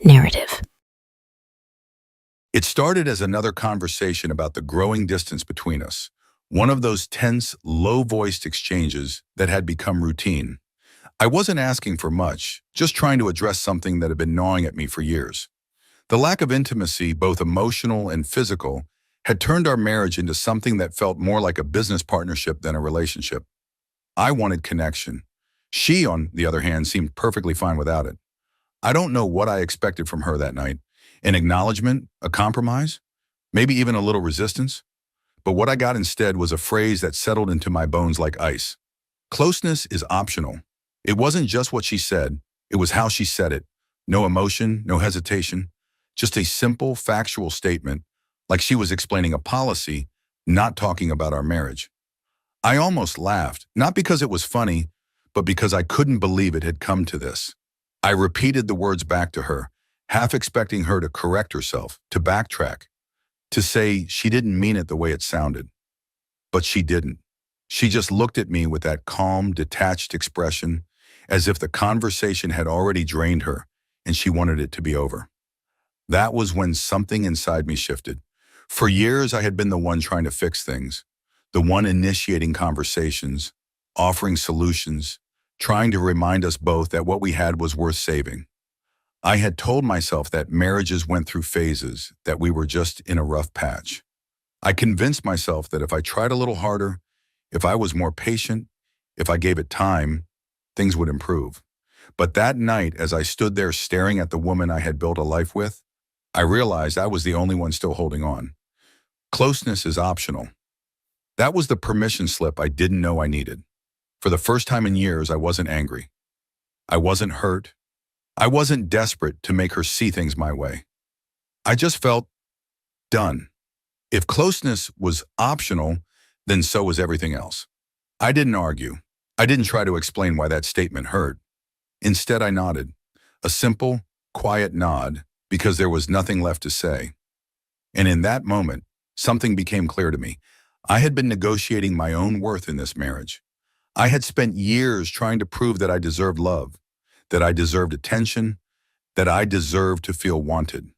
narrative. It started as another conversation about the growing distance between us, one of those tense, low-voiced exchanges that had become routine. I wasn't asking for much, just trying to address something that had been gnawing at me for years. The lack of intimacy, both emotional and physical, had turned our marriage into something that felt more like a business partnership than a relationship. I wanted connection. She, on the other hand, seemed perfectly fine without it. I don't know what I expected from her that night. An acknowledgement, a compromise, maybe even a little resistance. But what I got instead was a phrase that settled into my bones like ice. Closeness is optional. It wasn't just what she said, it was how she said it. No emotion, no hesitation, just a simple, factual statement, like she was explaining a policy, not talking about our marriage. I almost laughed, not because it was funny, but because I couldn't believe it had come to this. I repeated the words back to her, half expecting her to correct herself, to backtrack, to say she didn't mean it the way it sounded. But she didn't. She just looked at me with that calm, detached expression, as if the conversation had already drained her and she wanted it to be over. That was when something inside me shifted. For years, I had been the one trying to fix things, the one initiating conversations, offering solutions, trying to remind us both that what we had was worth saving. I had told myself that marriages went through phases, that we were just in a rough patch. I convinced myself that if I tried a little harder, if I was more patient, if I gave it time, things would improve. But that night, as I stood there staring at the woman I had built a life with, I realized I was the only one still holding on. Closeness is optional. That was the permission slip I didn't know I needed. For the first time in years, I wasn't angry. I wasn't hurt. I wasn't desperate to make her see things my way. I just felt done. If closeness was optional, then so was everything else. I didn't argue. I didn't try to explain why that statement hurt. Instead, I nodded. A simple, quiet nod, because there was nothing left to say. And in that moment, something became clear to me. I had been negotiating my own worth in this marriage. I had spent years trying to prove that I deserved love, that I deserved attention, that I deserved to feel wanted.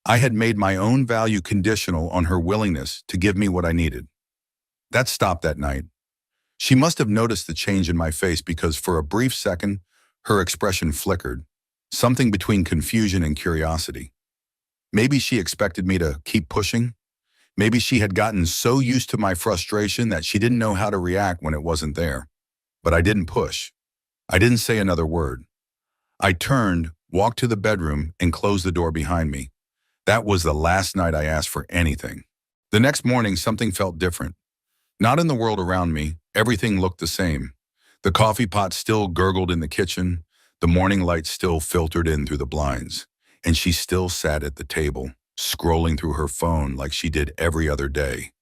I had made my own value conditional on her willingness to give me what I needed. That stopped that night. She must have noticed the change in my face because for a brief second, her expression flickered, something between confusion and curiosity. Maybe she expected me to keep pushing. Maybe she had gotten so used to my frustration that she didn't know how to react when it wasn't there. But I didn't push. I didn't say another word. I turned, walked to the bedroom, and closed the door behind me. That was the last night I asked for anything. The next morning, something felt different. Not in the world around me, everything looked the same. The coffee pot still gurgled in the kitchen, the morning light still filtered in through the blinds, and she still sat at the table, scrolling through her phone like she did every other day.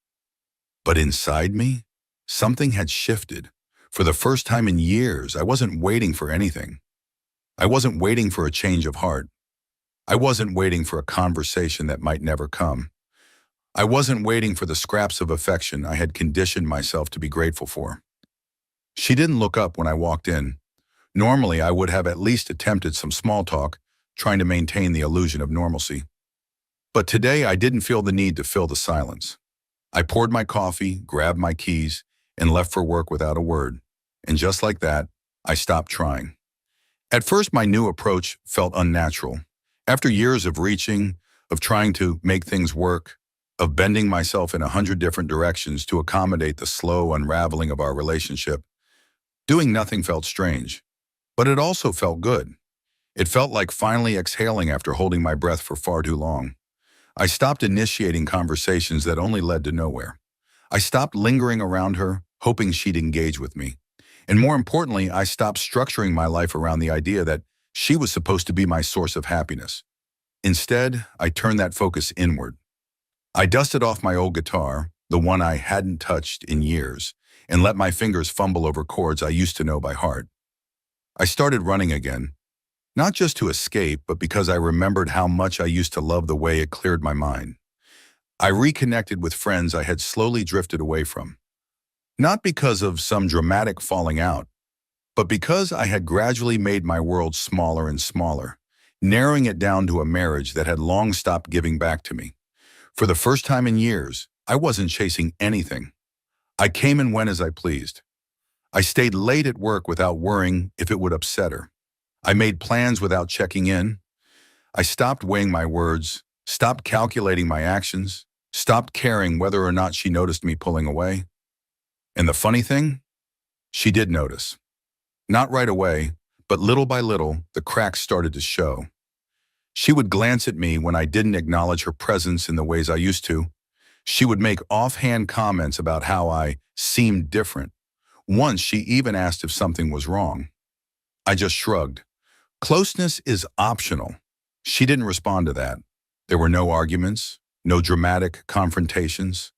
But inside me, something had shifted. For the first time in years, I wasn't waiting for anything. I wasn't waiting for a change of heart. I wasn't waiting for a conversation that might never come. I wasn't waiting for the scraps of affection I had conditioned myself to be grateful for. She didn't look up when I walked in. Normally, I would have at least attempted some small talk, trying to maintain the illusion of normalcy. But today, I didn't feel the need to fill the silence. I poured my coffee, grabbed my keys, and left for work without a word. And just like that, I stopped trying. At first, my new approach felt unnatural. After years of reaching, of trying to make things work, of bending myself in 100 different directions to accommodate the slow unraveling of our relationship, doing nothing felt strange. But it also felt good. It felt like finally exhaling after holding my breath for far too long. I stopped initiating conversations that only led to nowhere. I stopped lingering around her, hoping she'd engage with me. And more importantly, I stopped structuring my life around the idea that she was supposed to be my source of happiness. Instead, I turned that focus inward. I dusted off my old guitar, the one I hadn't touched in years, and let my fingers fumble over chords I used to know by heart. I started running again, not just to escape, but because I remembered how much I used to love the way it cleared my mind. I reconnected with friends I had slowly drifted away from. Not because of some dramatic falling out, but because I had gradually made my world smaller and smaller, narrowing it down to a marriage that had long stopped giving back to me. For the first time in years, I wasn't chasing anything. I came and went as I pleased. I stayed late at work without worrying if it would upset her. I made plans without checking in. I stopped weighing my words, stopped calculating my actions, stopped caring whether or not she noticed me pulling away. And the funny thing? She did notice. Not right away, but little by little, the cracks started to show. She would glance at me when I didn't acknowledge her presence in the ways I used to. She would make offhand comments about how I seemed different. Once she even asked if something was wrong. I just shrugged. Closeness is optional. She didn't respond to that. There were no arguments, no dramatic confrontations,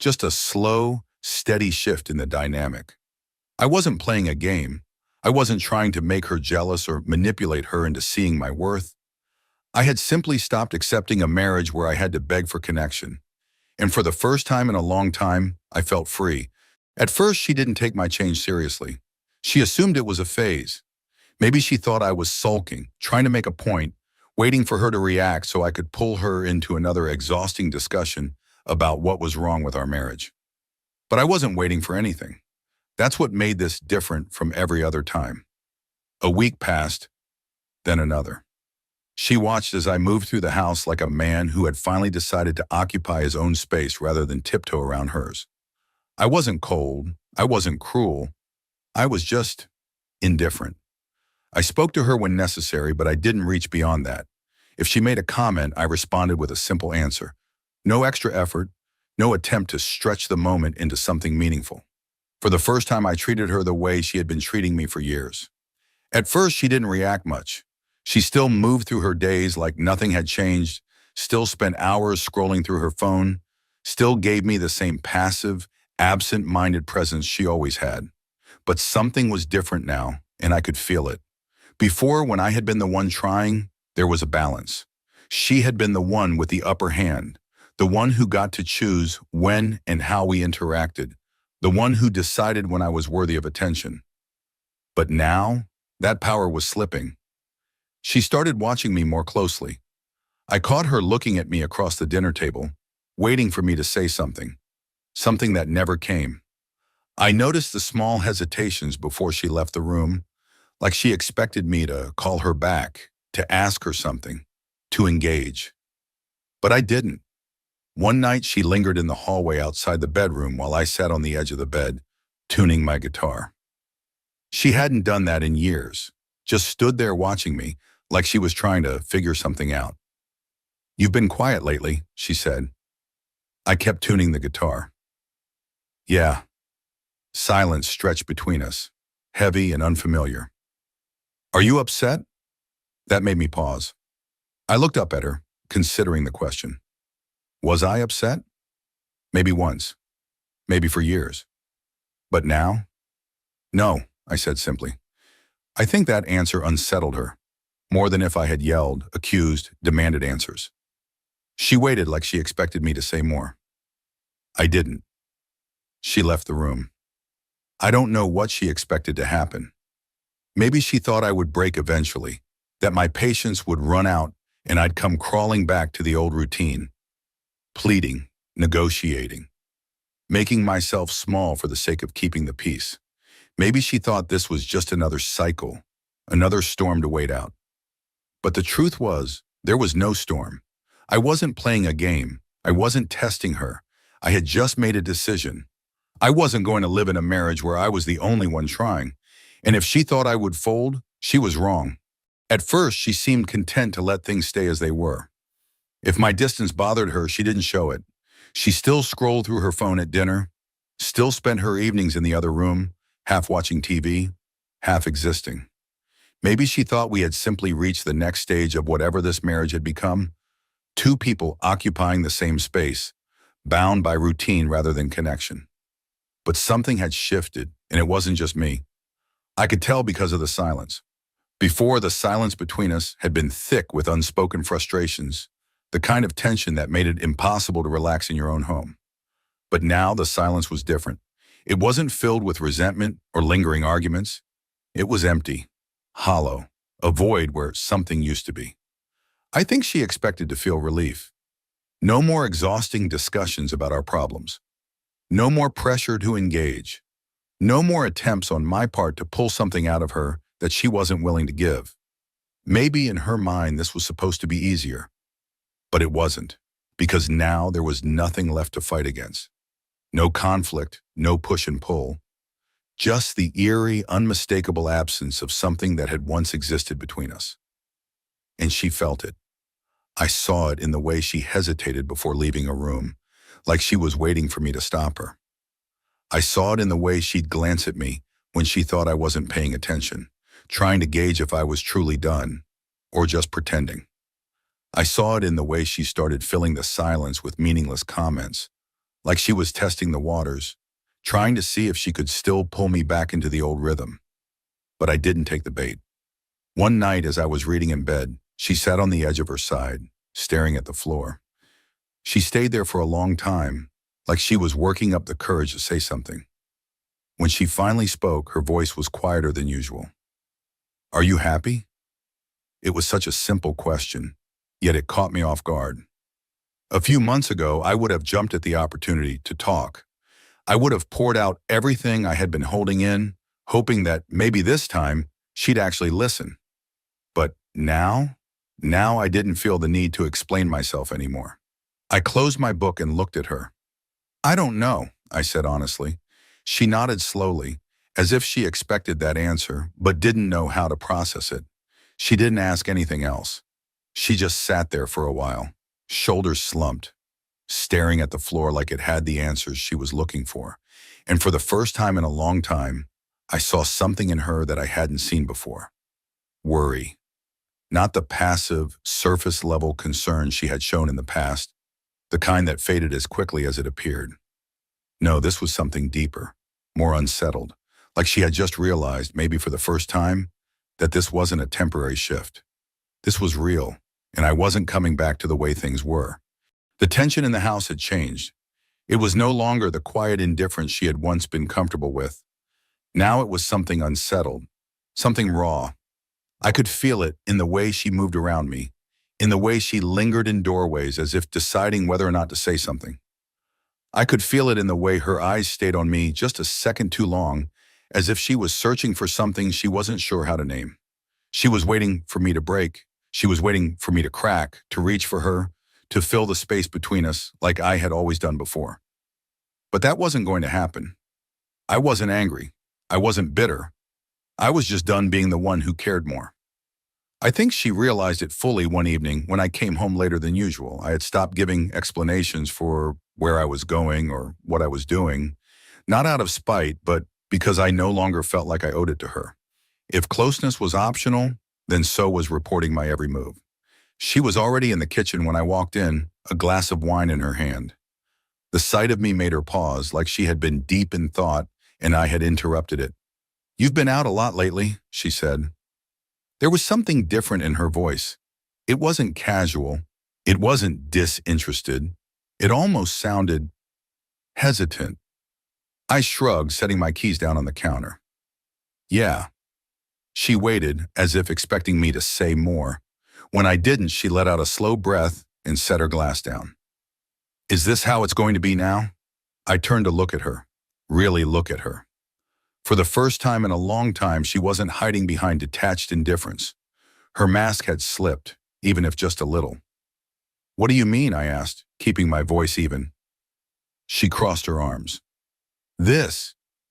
just a slow, steady shift in the dynamic. I wasn't playing a game. I wasn't trying to make her jealous or manipulate her into seeing my worth. I had simply stopped accepting a marriage where I had to beg for connection. And for the first time in a long time, I felt free. At first, she didn't take my change seriously. She assumed it was a phase. Maybe she thought I was sulking, trying to make a point, waiting for her to react so I could pull her into another exhausting discussion about what was wrong with our marriage. But I wasn't waiting for anything. That's what made this different from every other time. A week passed, then another. She watched as I moved through the house like a man who had finally decided to occupy his own space rather than tiptoe around hers. I wasn't cold. I wasn't cruel. I was just indifferent. I spoke to her when necessary, but I didn't reach beyond that. If she made a comment, I responded with a simple answer. No extra effort, no attempt to stretch the moment into something meaningful. For the first time, I treated her the way she had been treating me for years. At first, she didn't react much. She still moved through her days like nothing had changed, still spent hours scrolling through her phone, still gave me the same passive, absent-minded presence she always had. But something was different now, and I could feel it. Before, when I had been the one trying, there was a balance. She had been the one with the upper hand, the one who got to choose when and how we interacted, the one who decided when I was worthy of attention. But now, that power was slipping. She started watching me more closely. I caught her looking at me across the dinner table, waiting for me to say something that never came. I noticed the small hesitations before she left the room, like she expected me to call her back, to ask her something, to engage. But I didn't. One night she lingered in the hallway outside the bedroom while I sat on the edge of the bed, tuning my guitar. She hadn't done that in years, just stood there watching me, like she was trying to figure something out. "You've been quiet lately," she said. I kept tuning the guitar. "Yeah." Silence stretched between us, heavy and unfamiliar. "Are you upset?" That made me pause. I looked up at her, considering the question. Was I upset? Maybe once. Maybe for years. But now? "No," I said simply. I think that answer unsettled her, more than if I had yelled, accused, demanded answers. She waited like she expected me to say more. I didn't. She left the room. I don't know what she expected to happen. Maybe she thought I would break eventually, that my patience would run out and I'd come crawling back to the old routine, pleading, negotiating, making myself small for the sake of keeping the peace. Maybe she thought this was just another cycle, another storm to wait out. But the truth was, there was no storm. I wasn't playing a game. I wasn't testing her. I had just made a decision. I wasn't going to live in a marriage where I was the only one trying. And if she thought I would fold, she was wrong. At first, she seemed content to let things stay as they were. If my distance bothered her, she didn't show it. She still scrolled through her phone at dinner, still spent her evenings in the other room, half watching TV, half existing. Maybe she thought we had simply reached the next stage of whatever this marriage had become. Two people occupying the same space, bound by routine rather than connection. But something had shifted, and it wasn't just me. I could tell because of the silence. Before, the silence between us had been thick with unspoken frustrations, the kind of tension that made it impossible to relax in your own home. But now the silence was different. It wasn't filled with resentment or lingering arguments. It was empty, hollow, a void where something used to be. I think she expected to feel relief. No more exhausting discussions about our problems. No more pressure to engage. No more attempts on my part to pull something out of her that she wasn't willing to give. Maybe in her mind this was supposed to be easier, but it wasn't, because now there was nothing left to fight against. No conflict, no push and pull, just the eerie, unmistakable absence of something that had once existed between us. And she felt it. I saw it in the way she hesitated before leaving a room, like she was waiting for me to stop her. I saw it in the way she'd glance at me when she thought I wasn't paying attention, trying to gauge if I was truly done, or just pretending. I saw it in the way she started filling the silence with meaningless comments, like she was testing the waters, trying to see if she could still pull me back into the old rhythm. But I didn't take the bait. One night as I was reading in bed, she sat on the edge of her side, staring at the floor. She stayed there for a long time, like she was working up the courage to say something. When she finally spoke, her voice was quieter than usual. "Are you happy?" It was such a simple question, yet it caught me off guard. A few months ago, I would have jumped at the opportunity to talk. I would have poured out everything I had been holding in, hoping that maybe this time she'd actually listen. But now I didn't feel the need to explain myself anymore. I closed my book and looked at her. "I don't know," I said honestly. She nodded slowly, as if she expected that answer, but didn't know how to process it. She didn't ask anything else. She just sat there for a while, shoulders slumped, staring at the floor like it had the answers she was looking for. And for the first time in a long time, I saw something in her that I hadn't seen before. Worry. Not the passive, surface-level concern she had shown in the past, the kind that faded as quickly as it appeared. No, this was something deeper, more unsettled, like she had just realized, maybe for the first time, that this wasn't a temporary shift. This was real, and I wasn't coming back to the way things were. The tension in the house had changed. It was no longer the quiet indifference she had once been comfortable with. Now it was something unsettled, something raw. I could feel it in the way she moved around me, in the way she lingered in doorways as if deciding whether or not to say something. I could feel it in the way her eyes stayed on me just a second too long, as if she was searching for something she wasn't sure how to name. She was waiting for me to break. She was waiting for me to crack, to reach for her, to fill the space between us like I had always done before. But that wasn't going to happen. I wasn't angry. I wasn't bitter. I was just done being the one who cared more. I think she realized it fully one evening when I came home later than usual. I had stopped giving explanations for where I was going or what I was doing, not out of spite, but because I no longer felt like I owed it to her. If closeness was optional, then so was reporting my every move. She was already in the kitchen when I walked in, a glass of wine in her hand. The sight of me made her pause, like she had been deep in thought and I had interrupted it. "You've been out a lot lately," she said. There was something different in her voice. It wasn't casual. It wasn't disinterested. It almost sounded hesitant. I shrugged, setting my keys down on the counter. "Yeah." She waited, as if expecting me to say more. When I didn't, she let out a slow breath and set her glass down. "Is this how it's going to be now?" I turned to look at her, really look at her. For the first time in a long time, she wasn't hiding behind detached indifference. Her mask had slipped, even if just a little. "What do you mean?" I asked, keeping my voice even. She crossed her arms.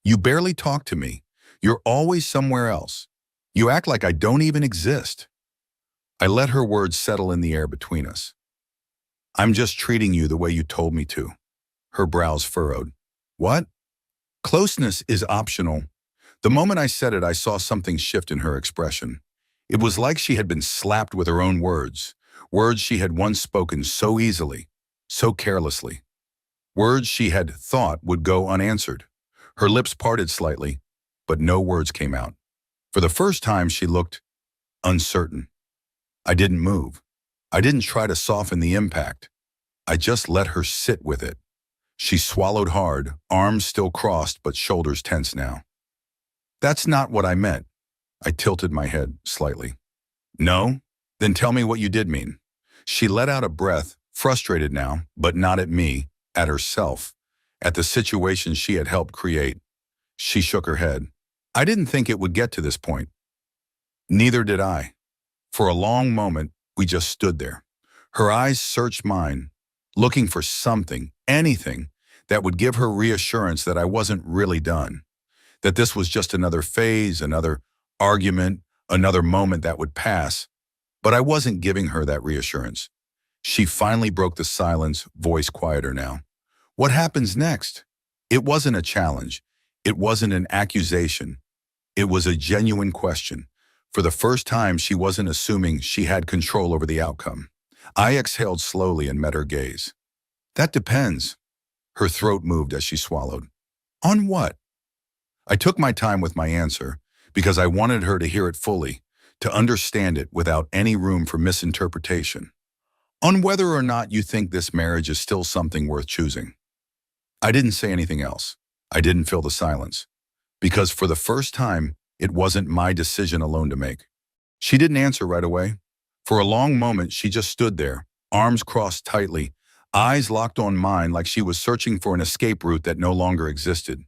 You barely talk to me. You're always somewhere else. You act like I don't even exist." I let her words settle in the air between us. "I'm just treating you the way you told me to." Her brows furrowed. "What?" "Closeness is optional." The moment I said it, I saw something shift in her expression. It was like she had been slapped with her own words, words she had once spoken so easily, so carelessly, words she had thought would go unanswered. Her lips parted slightly, but no words came out. For the first time, she looked uncertain. I didn't move. I didn't try to soften the impact. I just let her sit with it. She swallowed hard, arms still crossed but shoulders tense now. "That's not what I meant." I tilted my head slightly. "No? Then tell me what you did mean." She let out a breath, frustrated now, but not at me, at herself, at the situation she had helped create. She shook her head. I didn't think it would get to this point. Neither did I. For a long moment, we just stood there. Her eyes searched mine, looking for something, anything, that would give her reassurance that I wasn't really done, that this was just another phase, another argument, another moment that would pass. But I wasn't giving her that reassurance. She finally broke the silence, voice quieter now. What happens next? It wasn't a challenge. It wasn't an accusation. It was a genuine question. For the first time, she wasn't assuming she had control over the outcome. I exhaled slowly and met her gaze. That depends. Her throat moved as she swallowed. On what? I took my time with my answer because I wanted her to hear it fully, to understand it without any room for misinterpretation. On whether or not you think this marriage is still something worth choosing. I didn't say anything else. I didn't fill the silence. Because for the first time, it wasn't my decision alone to make. She didn't answer right away. For a long moment, she just stood there, arms crossed tightly, eyes locked on mine like she was searching for an escape route that no longer existed.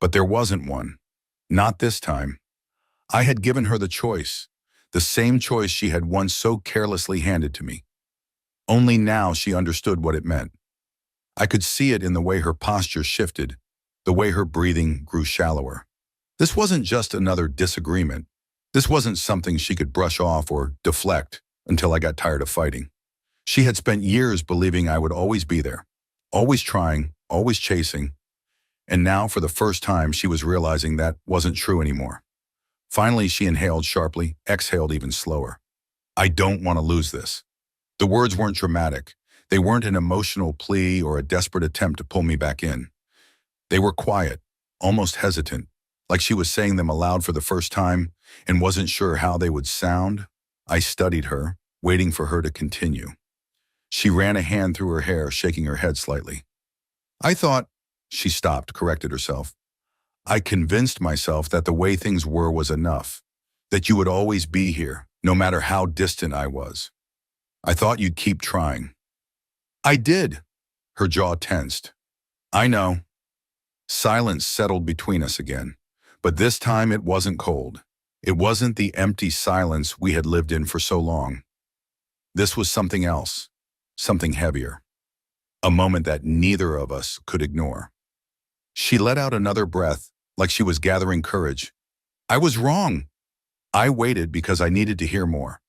But there wasn't one. Not this time. I had given her the choice, the same choice she had once so carelessly handed to me. Only now she understood what it meant. I could see it in the way her posture shifted, the way her breathing grew shallower. This wasn't just another disagreement. This wasn't something she could brush off or deflect until I got tired of fighting. She had spent years believing I would always be there, always trying, always chasing. And now, for the first time, she was realizing that wasn't true anymore. Finally, she inhaled sharply, exhaled even slower. I don't want to lose this. The words weren't dramatic. They weren't an emotional plea or a desperate attempt to pull me back in. They were quiet, almost hesitant, like she was saying them aloud for the first time and wasn't sure how they would sound. I studied her, waiting for her to continue. She ran a hand through her hair, shaking her head slightly. I thought, she stopped, corrected herself. I convinced myself that the way things were was enough, that you would always be here, no matter how distant I was. I thought you'd keep trying. I did. Her jaw tensed. I know. Silence settled between us again, but this time it wasn't cold. It wasn't the empty silence we had lived in for so long. This was something else, something heavier, a moment that neither of us could ignore. She let out another breath, like she was gathering courage. I was wrong. I waited because I needed to hear more.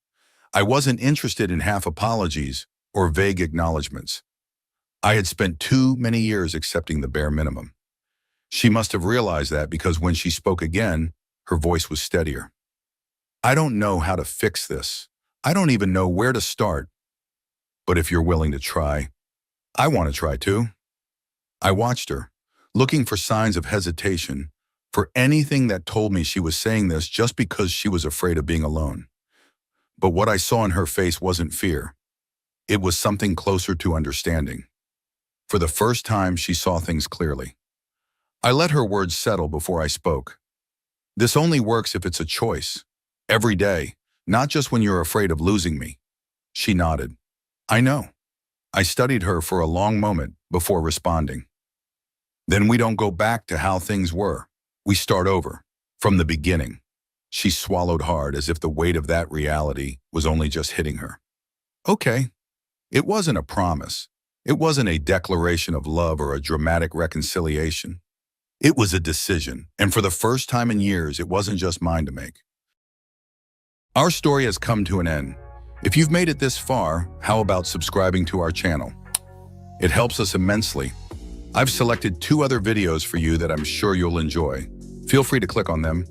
I wasn't interested in half apologies or vague acknowledgments. I had spent too many years accepting the bare minimum. She must have realized that because when she spoke again, her voice was steadier. I don't know how to fix this. I don't even know where to start. But if you're willing to try, I want to try too. I watched her, looking for signs of hesitation, for anything that told me she was saying this just because she was afraid of being alone. But what I saw in her face wasn't fear. It was something closer to understanding. For the first time, she saw things clearly. I let her words settle before I spoke. This only works if it's a choice. Every day, not just when you're afraid of losing me. She nodded. I know. I studied her for a long moment before responding. Then we don't go back to how things were. We start over, from the beginning. She swallowed hard as if the weight of that reality was only just hitting her. Okay. It wasn't a promise. It wasn't a declaration of love or a dramatic reconciliation. It was a decision, and for the first time in years, it wasn't just mine to make. Our story has come to an end. If you've made it this far, how about subscribing to our channel? It helps us immensely. I've selected 2 other videos for you that I'm sure you'll enjoy. Feel free to click on them.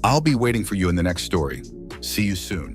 I'll be waiting for you in the next story. See you soon.